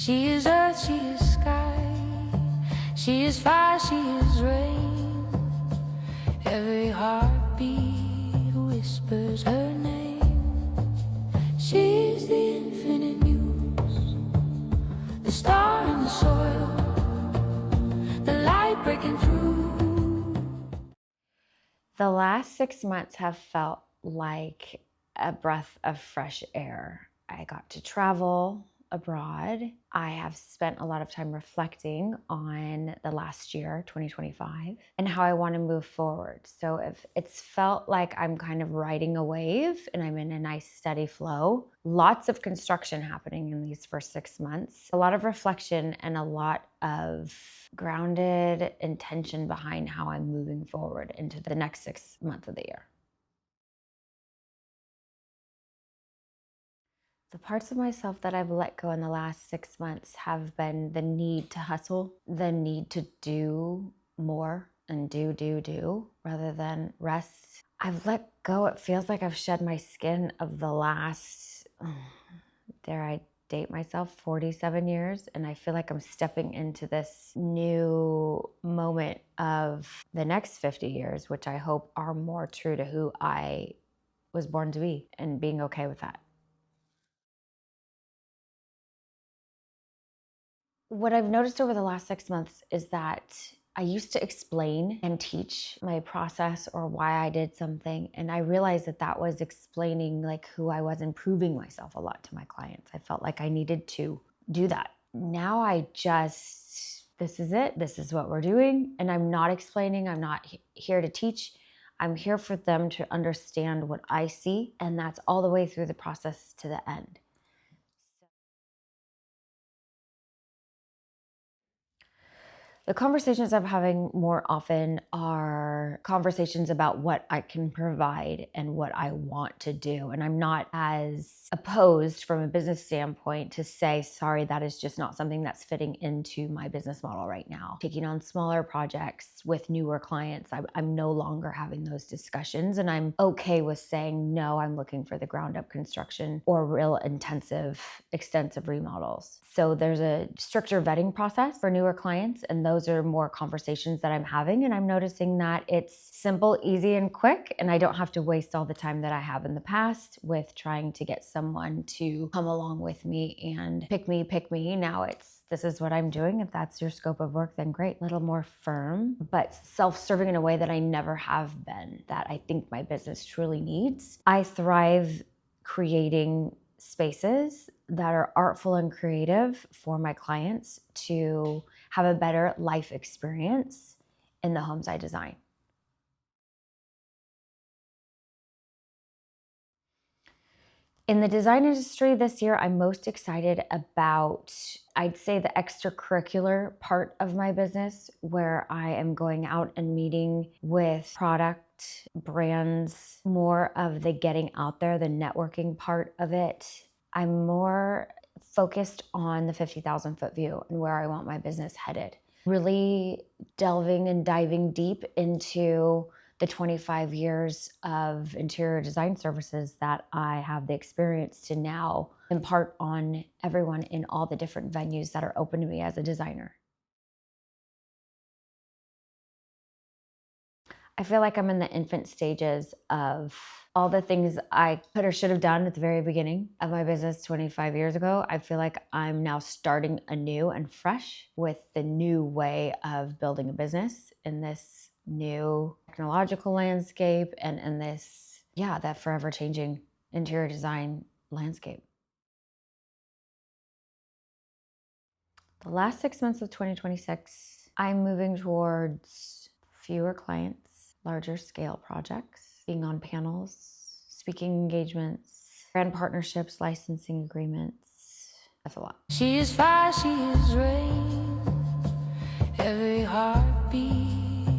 She is earth, she is sky, she is fire, she is rain. Every heartbeat whispers her name. She's the infinite muse, the star in the soil, the light breaking through. The last 6 months have felt like a breath of fresh air. I got to travel abroad. I have spent a lot of time reflecting on the last year, 2025, and how I want to move forward. So if it's felt like I'm kind of riding a wave and I'm in a nice steady flow, lots of construction happening in these first 6 months, a lot of reflection and a lot of grounded intention behind how I'm moving forward into the next 6 months of the year. The parts of myself that I've let go in the last 6 months have been the need to hustle, the need to do more and do rather than rest. I've let go. It feels like I've shed my skin of the last, dare I date myself, 47 years. And I feel like I'm stepping into this new moment of the next 50 years, which I hope are more true to who I was born to be, and being okay with that. What I've noticed over the last 6 months is that I used to explain and teach my process or why I did something. And I realized that that was explaining like who I was and proving myself a lot to my clients. I felt like I needed to do that. Now I just, this is it. This is what we're doing. And I'm not explaining. I'm not here to teach. I'm here for them to understand what I see. And that's all the way through the process to the end. The conversations I'm having more often are conversations about what I can provide and what I want to do. And I'm not as opposed from a business standpoint to say, sorry, that is just not something that's fitting into my business model right now. Taking on smaller projects with newer clients, I'm no longer having those discussions. And I'm okay with saying, no, I'm looking for the ground up construction or real intensive, extensive remodels. So there's a stricter vetting process for newer clients, and those are more conversations that I'm having. And I'm noticing that it's simple, easy, and quick, and I don't have to waste all the time that I have in the past with trying to get someone to come along with me and pick me. Now it's, this is what I'm doing. If that's your scope of work, then great. A little more firm, but self-serving in a way that I never have been, that I think my business truly needs. I thrive creating spaces that are artful and creative for my clients to have a better life experience in the homes I design. In the design industry this year, I'm most excited about, I'd say, the extracurricular part of my business, where I am going out and meeting with product brands, more of the getting out there, the networking part of it. I'm more focused on the 50,000 foot view and where I want my business headed. Really delving and diving deep into the 25 years of interior design services that I have the experience to now impart on everyone in all the different venues that are open to me as a designer. I feel like I'm in the infant stages of all the things I could or should have done at the very beginning of my business 25 years ago. I feel like I'm now starting anew and fresh with the new way of building a business in this new technological landscape and in this, that forever changing interior design landscape. The last 6 months of 2026, I'm moving towards fewer clients, larger scale projects, being on panels, speaking engagements, brand partnerships, licensing agreements. That's a lot. She is fire, she is rain. Every heartbeat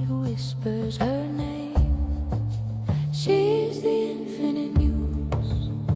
whispers her